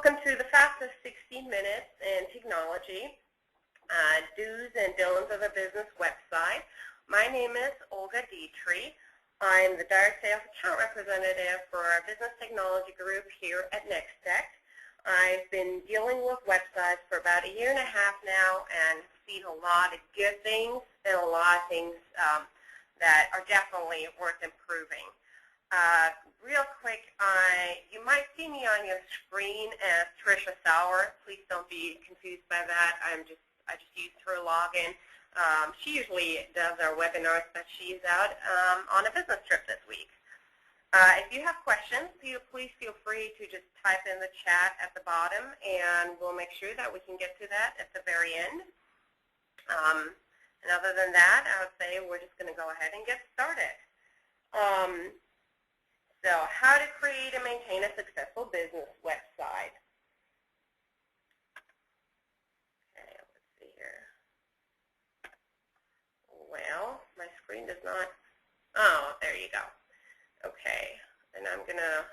Welcome to the fastest 16 minutes in technology, do's and don'ts of a business website. My name is Olga Dietrich. I'm the Direct Sales Account Representative for our Business Technology Group here at Nex-Tech. I've been dealing with websites for about a year and a half now and seen a lot of good things and a lot of things that are definitely worth improving. Real quick, you might see me on your screen as Tricia Sauer. Please don't be confused by that. I just used her login. She usually does our webinars, but she's out on a business trip this week. If you have questions, please feel free to just type in the chat at the bottom, and we'll make sure that we can get to that at the very end. And other than that, I would say we're just going to go ahead and get started. So how to create and maintain a successful business website. Okay, let's see here. Well, my screen does not, oh, there you go. Okay, and I'm going to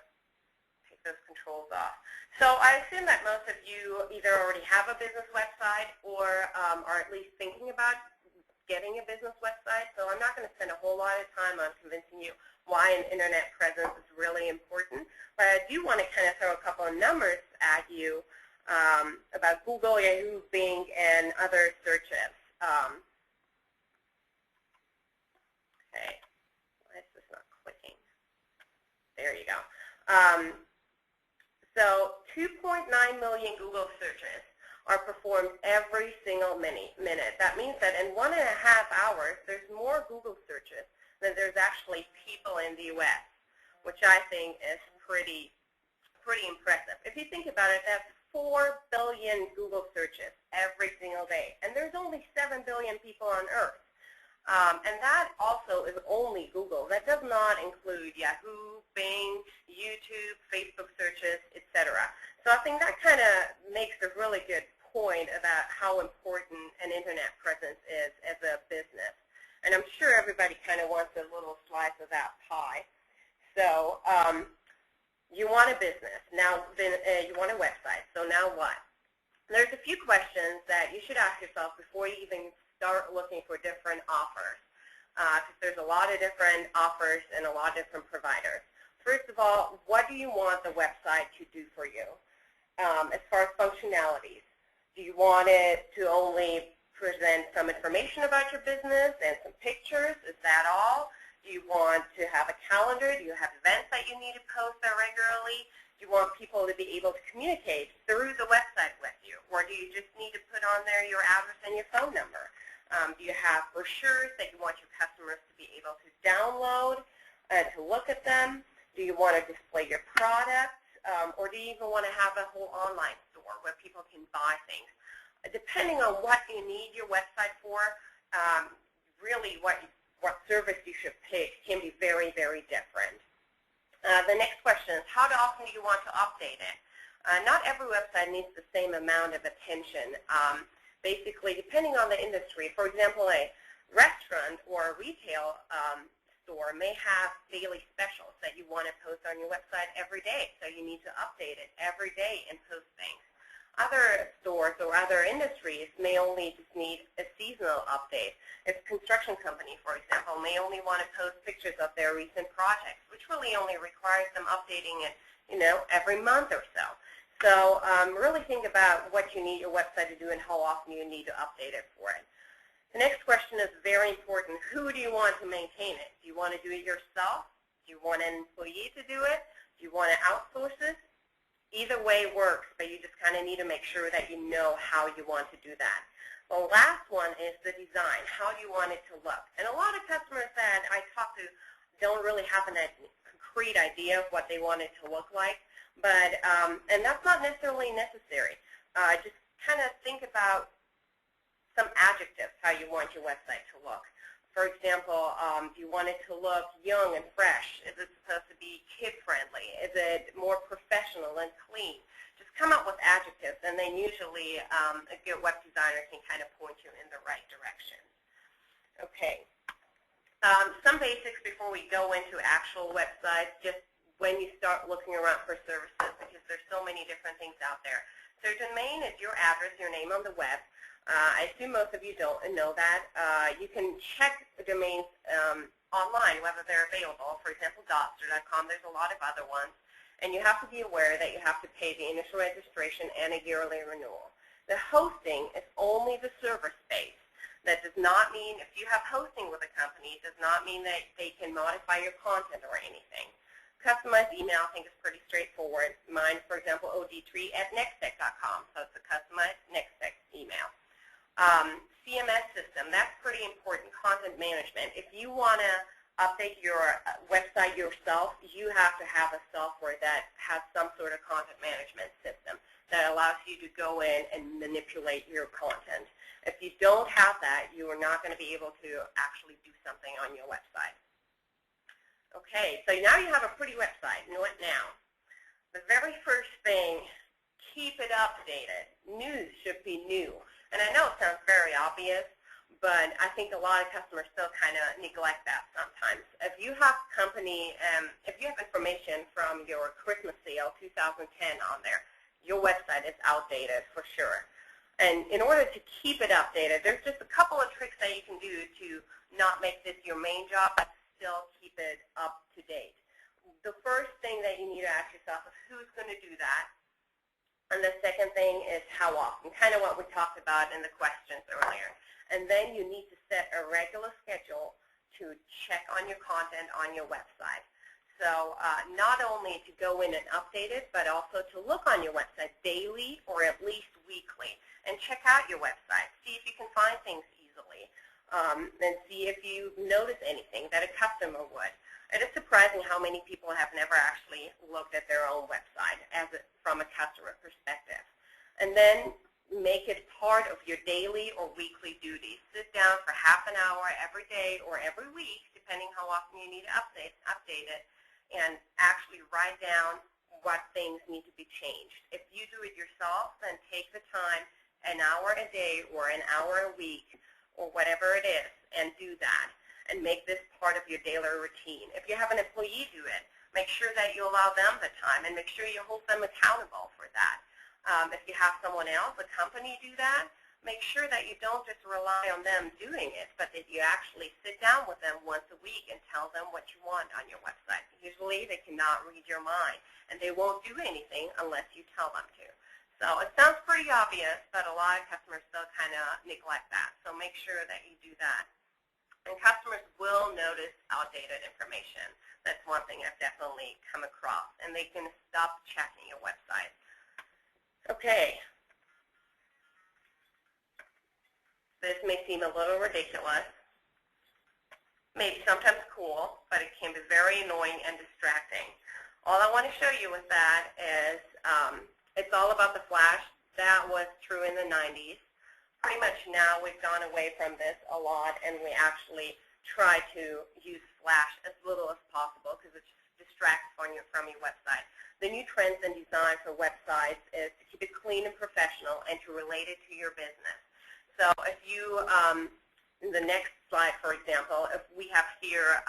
take those controls off. So I assume that most of you either already have a business website or are at least thinking about getting a business website, so I'm not going to spend a whole lot of time on convincing you why an internet presence is really important, but I do want to kind of throw a couple of numbers at you about Google, Yahoo, Bing, and other searches. Okay, why is this not clicking? There you go. So 2.9 million Google searches are performed every single minute. That means that in 1.5 hours, there's more Google searches than there's actually people in the U.S., which I think is pretty impressive. If you think about it, that's 4 billion Google searches every single day, and there's only 7 billion people on Earth. And that also is only Google. That does not include Yahoo, Bing, YouTube, Facebook searches, etc. So I think that kind of makes a really good point about how important an internet presence is as a business. And I'm sure everybody kind of wants a little slice of that pie. So you want a business. Now you want a website. So now what? There's a few questions that you should ask yourself before you even start looking for different offers. Because there's a lot of different offers and a lot of different providers. First of all, what do you want the website to do for you? As far as functionalities, do you want it to only present some information about your business and some pictures? Is that all? Do you want to have a calendar? Do you have events that you need to post there regularly? Do you want people to be able to communicate through the website with you? Or do you just need to put on there your address and your phone number? Do you have brochures that you want your customers to be able to download and to look at them? Do you want to display your products? Or do you even want to have a whole online store where people can buy things? Depending on what you need your website for, really what service you should pick can be very, very different. The next question is, how often do you want to update it? Not every website needs the same amount of attention. Basically, depending on the industry, for example, a restaurant or a retail store may have daily specials that you want to post on your website every day, so you need to update it every day and post things. Other stores or other industries may only just need a seasonal update. A construction company, for example, may only want to post pictures of their recent projects, which really only requires them updating it, every month or so. So really think about what you need your website to do and how often you need to update it for it. The next question is very important. Who do you want to maintain it? Do you want to do it yourself? Do you want an employee to do it? Do you want to outsource it? Either way works, but you just kind of need to make sure that you know how you want to do that. The last one is the design. How do you want it to look? And a lot of customers that I talk to don't really have a concrete idea of what they want it to look like, but and that's not necessarily necessary. Just kind of think about some adjectives, how you want your website to look. For example, do you want it to look young and fresh? Is it supposed to be kid-friendly? Is it more professional and clean? Just come up with adjectives, and then usually a good web designer can kind of point you in the right direction. Okay. Some basics before we go into actual websites, just when you start looking around for services, because there's so so many different things out there. So your domain is your address, your name on the web. I assume most of you don't know that. You can check the domains online, whether they're available. For example, Dotster.com, there's a lot of other ones. And you have to be aware that you have to pay the initial registration and a yearly renewal. The hosting is only the server space. That does not mean, if you have hosting with a company, it does not mean that they can modify your content or anything. Customized email, I think, is pretty straightforward. Mine, for example, od3@nextech.com, so it's a customized Nex-Tech email. CMS system, that's pretty important, content management. If you want to update your website yourself, you have to have a software that has some sort of content management system that allows you to go in and manipulate your content. If you don't have that, you are not going to be able to actually do something on your website. Okay, so now you have a pretty website. Know it now. The very first thing, keep it updated. News should be new. And I know it sounds very obvious, but I think a lot of customers still kind of neglect that sometimes. If you have if you have information from your Christmas sale 2010 on there, your website is outdated for sure. And in order to keep it updated, there's just a couple of tricks that you can do to not make this your main job, but still keep it up to date. The first thing that you need to ask yourself is who's going to do that? And the second thing is how often, kind of what we talked about in the questions earlier. And then you need to set a regular schedule to check on your content on your website. So not only to go in and update it, but also to look on your website daily or at least weekly and check out your website. See if you can find things easily and see if you notice anything that a customer would. It is surprising how many people have never actually looked at their own website from a customer perspective. And then make it part of your daily or weekly duties. Sit down for half an hour every day or every week, depending how often you need to update it, and actually write down what things need to be changed. If you do it yourself, then take the time, an hour a day or an hour a week or whatever it is, and do that. And make this part of your daily routine. If you have an employee do it, make sure that you allow them the time and make sure you hold them accountable for that. If you have someone else, a company, do that, make sure that you don't just rely on them doing it, but that you actually sit down with them once a week and tell them what you want on your website. Usually they cannot read your mind, and they won't do anything unless you tell them to. So it sounds pretty obvious, but a lot of customers still kind of neglect that. So make sure that you do that. And customers will notice outdated information. That's one thing I've definitely come across. And they can stop checking your website. Okay. This may seem a little ridiculous, maybe sometimes cool, but it can be very annoying and distracting. All I want to show you with that is it's all about the flash. That was true in the 90s. Pretty much now we've gone away from this a lot, and we actually try to use flash as little as possible because it just distracts from your website. The new trends in design for websites is to keep it clean and professional and to relate it to your business. So if you, in the next slide, for example, if we have here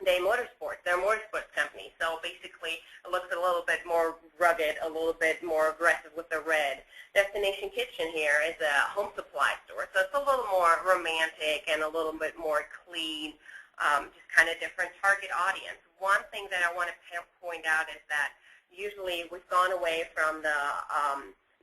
they're a motorsports company. So basically it looks a little bit more rugged, a little bit more aggressive with the red. Destination Kitchen here is a home supply store. So it's a little more romantic and a little bit more clean, just kind of different target audience. One thing that I want to point out is that usually we've gone away from the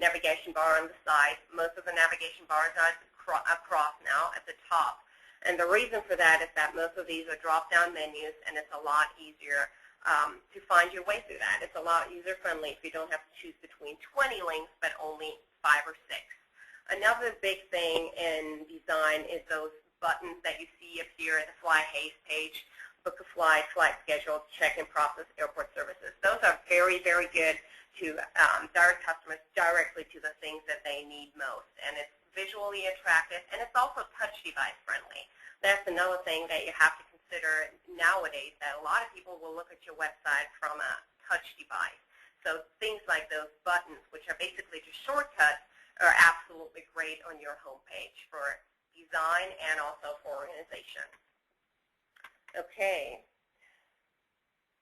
navigation bar on the side. Most of the navigation bars are across now at the top. And the reason for that is that most of these are drop-down menus, and it's a lot easier to find your way through that. It's a lot user-friendly if you don't have to choose between 20 links, but only 5 or 6. Another big thing in design is those buttons that you see up here at the Fly Haste page, book a flight, flight schedule, check-in process, airport services. Those are very, very good to direct customers directly to the things that they need most. And it's visually attractive, and it's also touch device friendly. That's another thing that you have to consider nowadays, that a lot of people will look at your website from a touch device. So things like those buttons, which are basically just shortcuts, are absolutely great on your homepage for design and also for organization. Okay.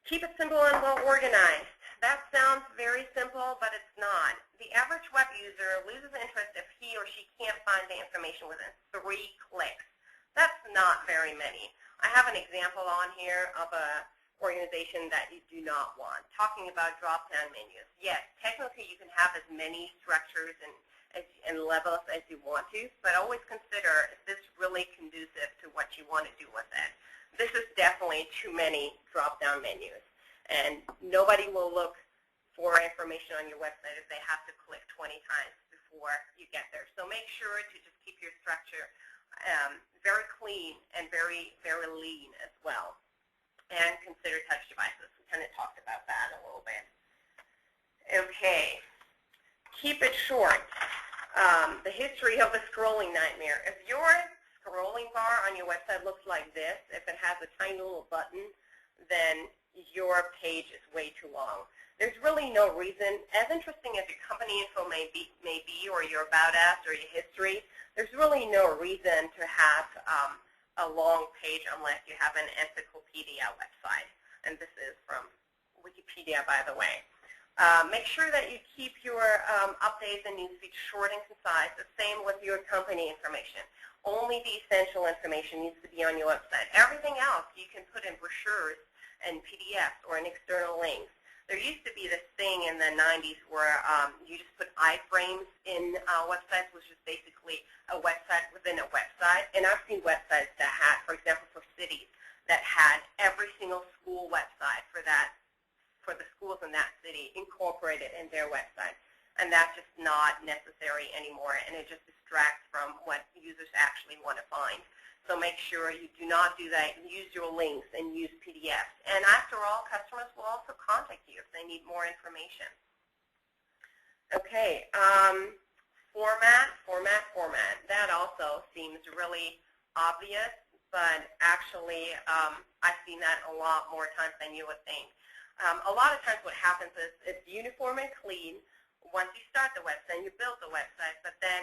Keep it simple and well organized. that sounds very simple, but it's not. The average web user loses interest if he or she can't find the information within 3 clicks. That's not very many. I have an example on here of a organization that you do not want. Talking about drop-down menus. Yes, technically you can have as many structures and levels as you want to, but always consider, is this really conducive to what you want to do with it? This is definitely too many drop-down menus, and nobody will look for information on your website if they have to click 20 times before you get there. So make sure to just keep your structure very clean and very, very lean as well. And consider touch devices. We kind of talked about that a little bit. Okay, keep it short. The history of a scrolling nightmare. If your scrolling bar on your website looks like this, if it has a tiny little button, then your page is way too long. There's really no reason, as interesting as your company info may be or your about us or your history, there's really no reason to have a long page unless you have an encyclopedia website. And this is from Wikipedia, by the way. Make sure that you keep your updates and newsfeed short and concise. The same with your company information. Only the essential information needs to be on your website. Everything else you can put in brochures and PDFs or in external links. There used to be this thing in the 90s where you just put iframes in websites, which is basically a website within a website. And I've seen websites that had, for example, for cities, that had every single school website for the schools in that city incorporated in their website. And that's just not necessary anymore, and it just distracts from what users actually want to find. So make sure you do not do that. Use your links and use PDFs. And after all, customers will also contact you if they need more information. Okay, format. That also seems really obvious, but actually I've seen that a lot more times than you would think. A lot of times what happens is it's uniform and clean once you start the website and you build the website, but then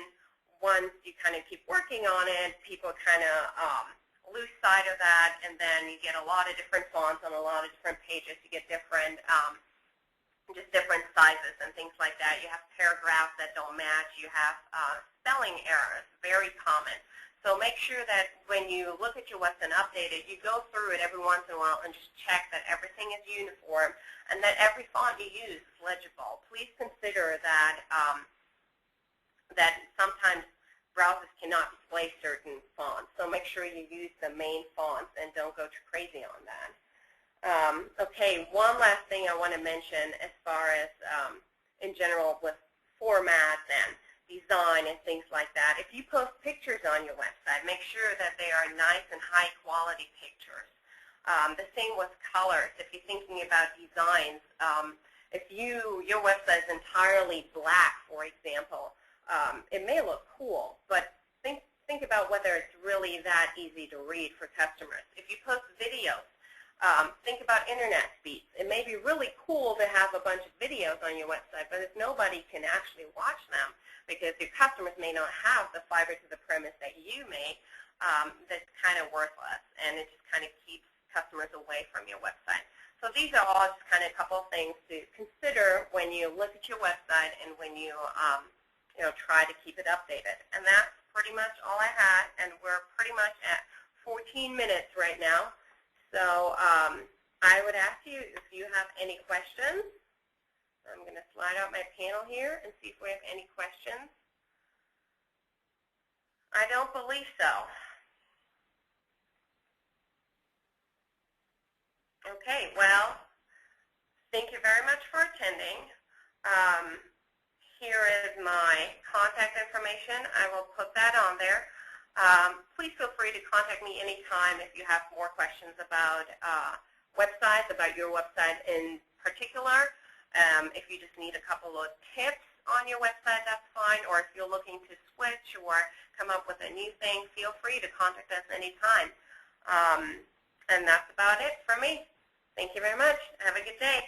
once you kind of keep working on it, people kind of lose sight of that, and then you get a lot of different fonts on a lot of different pages. You get different, just different sizes and things like that. You have paragraphs that don't match. You have spelling errors, very common. So make sure that when you look at your website and update it, you go through it every once in a while and just check that everything is uniform and that every font you use is legible. Please consider that that sometimes browsers cannot display certain fonts. So make sure you use the main fonts and don't go too crazy on that. Okay, one last thing I want to mention as far as in general with formats and design and things like that. If you post pictures on your website, make sure that they are nice and high quality pictures. The same with colors. If you're thinking about designs, if your website is entirely black, for example, it may look cool, but think about whether it's really that easy to read for customers. If you post videos, think about internet speeds. It may be really cool to have a bunch of videos on your website, but if nobody can actually watch them because your customers may not have the fiber to the premise that you may, that's kind of worthless, and it just kind of keeps customers away from your website. So these are all just kind of a couple of things to consider when you look at your website and when you try to keep it updated. And that's pretty much all I had, and we're pretty much at 14 minutes right now. So I would ask you if you have any questions. I'm going to slide out my panel here and see if we have any questions. I don't believe so. Okay, well, thank you very much for attending. Here is my contact information. I will put that on there. Please feel free to contact me anytime if you have more questions about websites, about your website in particular. If you just need a couple of tips on your website, that's fine. Or if you're looking to switch or come up with a new thing, feel free to contact us anytime. And that's about it for me. Thank you very much. Have a good day.